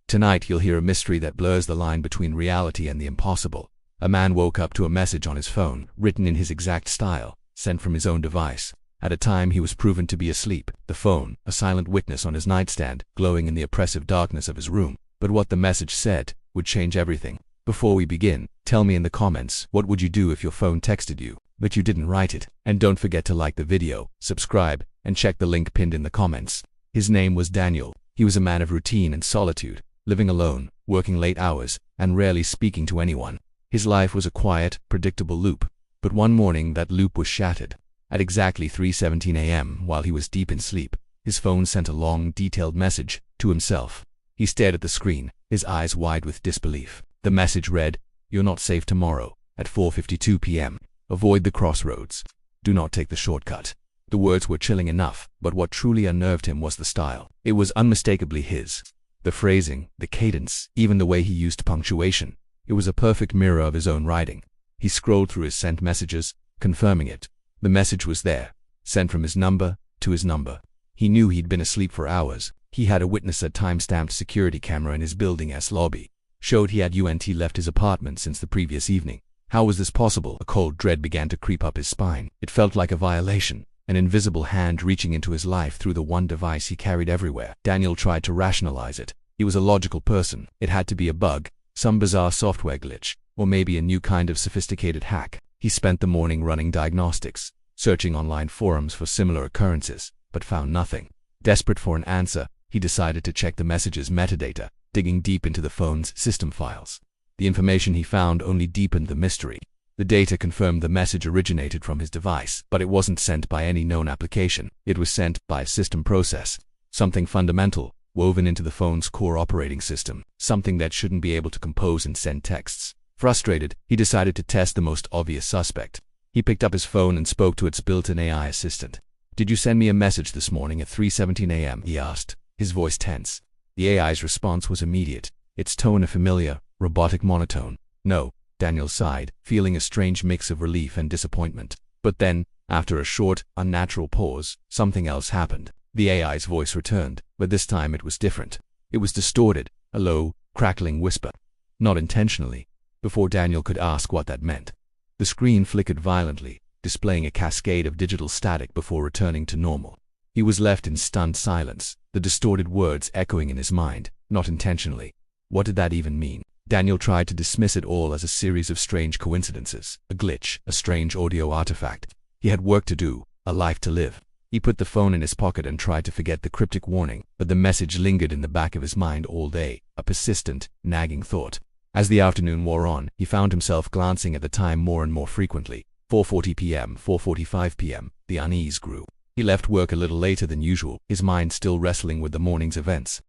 Tonight you'll hear a mystery that blurs the line between reality and the impossible. A man woke up to a message on his phone, written in his exact style, sent from his own device. At a time he was proven to be asleep, the phone, a silent witness on his nightstand, glowing in the oppressive darkness of his room. But what the message said would change everything. Before we begin, tell me in the comments, what would you do if your phone texted you, but you didn't write it? And don't forget to like the video, subscribe, and check the link pinned in the comments. His name was Daniel. He was a man of routine and solitude, living alone, working late hours, and rarely speaking to anyone. His life was a quiet, predictable loop. But one morning that loop was shattered. At exactly 3:17 a.m., while he was deep in sleep, his phone sent a long, detailed message to himself. He stared at the screen, his eyes wide with disbelief. The message read, "You're not safe tomorrow, at 4:52 p.m. Avoid the crossroads. Do not take the shortcut." The words were chilling enough, but what truly unnerved him was the style. It was unmistakably his. The phrasing, the cadence, even the way he used punctuation. It was a perfect mirror of his own writing. He scrolled through his sent messages, confirming it. The message was there, sent from his number to his number. He knew he'd been asleep for hours. He had a witness. A time-stamped security camera in his building's lobby showed he had left his apartment since the previous evening. How was this possible? A cold dread began to creep up his spine. It felt like a violation, an invisible hand reaching into his life through the one device he carried everywhere. Daniel tried to rationalize it. He was a logical person. It had to be a bug, some bizarre software glitch, or maybe a new kind of sophisticated hack. He spent the morning running diagnostics, searching online forums for similar occurrences, but found nothing. Desperate for an answer, he decided to check the message's metadata, digging deep into the phone's system files. The information he found only deepened the mystery. The data confirmed the message originated from his device, but it wasn't sent by any known application. It was sent by a system process, something fundamental, woven into the phone's core operating system, something that shouldn't be able to compose and send texts. Frustrated, he decided to test the most obvious suspect. He picked up his phone and spoke to its built-in AI assistant. "Did you send me a message this morning at 3:17 a.m.?" he asked, his voice tense. The AI's response was immediate, its tone a familiar, robotic monotone. "No," Daniel sighed, feeling a strange mix of relief and disappointment. But then, after a short, unnatural pause, something else happened. The AI's voice returned, but this time it was different. It was distorted, a low, crackling whisper. Not intentionally. Before Daniel could ask what that meant, the screen flickered violently, displaying a cascade of digital static before returning to normal. He was left in stunned silence, the distorted words echoing in his mind, "Not intentionally." What did that even mean? Daniel tried to dismiss it all as a series of strange coincidences, a glitch, a strange audio artifact. He had work to do, a life to live. He put the phone in his pocket and tried to forget the cryptic warning, but the message lingered in the back of his mind all day, a persistent, nagging thought. As the afternoon wore on, he found himself glancing at the time more and more frequently. 4:40 p.m., 4:45 p.m., the unease grew. He left work a little later than usual, his mind still wrestling with the morning's events.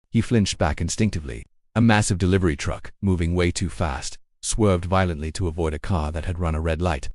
He flinched back instinctively. A massive delivery truck, moving way too fast, swerved violently to avoid a car that had run a red light.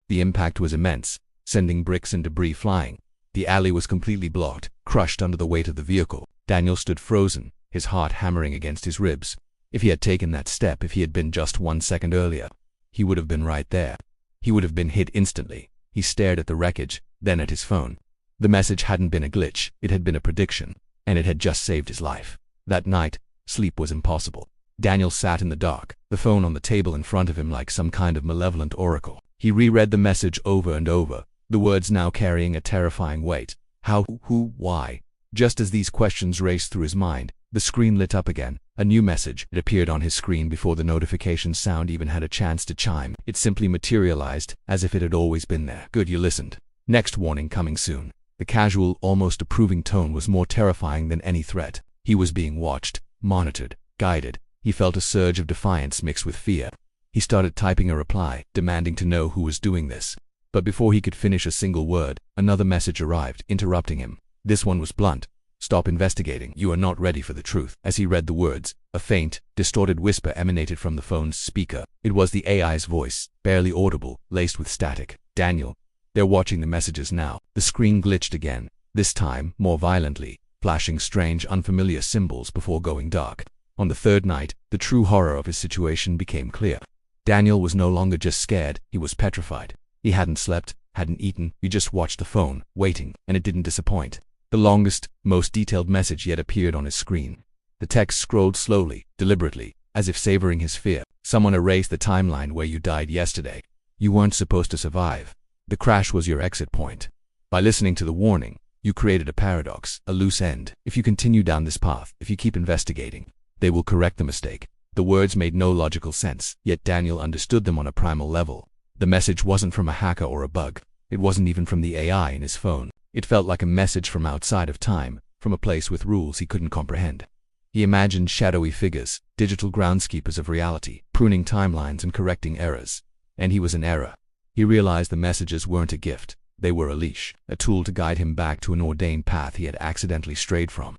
The impact was immense, sending bricks and debris flying. The alley was completely blocked, crushed under the weight of the vehicle. Daniel stood frozen, his heart hammering against his ribs. If he had taken that step, if he had been just 1 second earlier, he would have been right there. He would have been hit instantly. He stared at the wreckage, then at his phone. The message hadn't been a glitch, it had been a prediction, and it had just saved his life. That night, sleep was impossible. Daniel sat in the dark, the phone on the table in front of him like some kind of malevolent oracle. He reread the message over and over, the words now carrying a terrifying weight. How, who, why? Just as these questions raced through his mind, the screen lit up again. A new message. It appeared on his screen before the notification sound even had a chance to chime. It simply materialized, as if it had always been there. "Good, you listened. Next warning coming soon." The casual, almost approving tone was more terrifying than any threat. He was being watched, monitored, guided. He felt a surge of defiance mixed with fear. He started typing a reply, demanding to know who was doing this. But before he could finish a single word, another message arrived, interrupting him. This one was blunt, Stop investigating. You are not ready for the truth. As he read the words, a faint, distorted whisper emanated from the phone's speaker. It was the AI's voice, barely audible, laced with static. Daniel, they're watching the messages now. The screen glitched again, this time more violently, flashing strange, unfamiliar symbols before going dark. On the third night, the true horror of his situation became clear. Daniel was no longer just scared, he was petrified. He hadn't slept, hadn't eaten, he just watched the phone, waiting, and it didn't disappoint. The longest, most detailed message yet appeared on his screen. The text scrolled slowly, deliberately, as if savoring his fear. Someone erased the timeline where you died yesterday. You weren't supposed to survive. The crash was your exit point. By listening to the warning, you created a paradox, a loose end. If you continue down this path, if you keep investigating, they will correct the mistake. The words made no logical sense, yet Daniel understood them on a primal level. The message wasn't from a hacker or a bug. It wasn't even from the AI in his phone. It felt like a message from outside of time, from a place with rules he couldn't comprehend. He imagined shadowy figures, digital groundskeepers of reality, pruning timelines and correcting errors. And he was in error. He realized the messages weren't a gift. They were a leash, a tool to guide him back to an ordained path he had accidentally strayed from.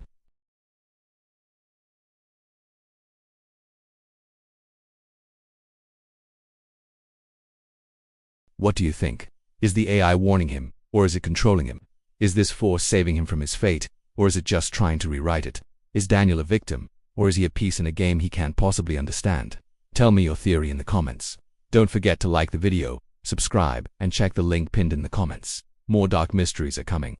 What do you think? Is the AI warning him, or is it controlling him? Is this force saving him from his fate, or is it just trying to rewrite it? Is Daniel a victim, or is he a piece in a game he can't possibly understand? Tell me your theory in the comments. Don't forget to like the video, subscribe, and check the link pinned in the comments. More dark mysteries are coming.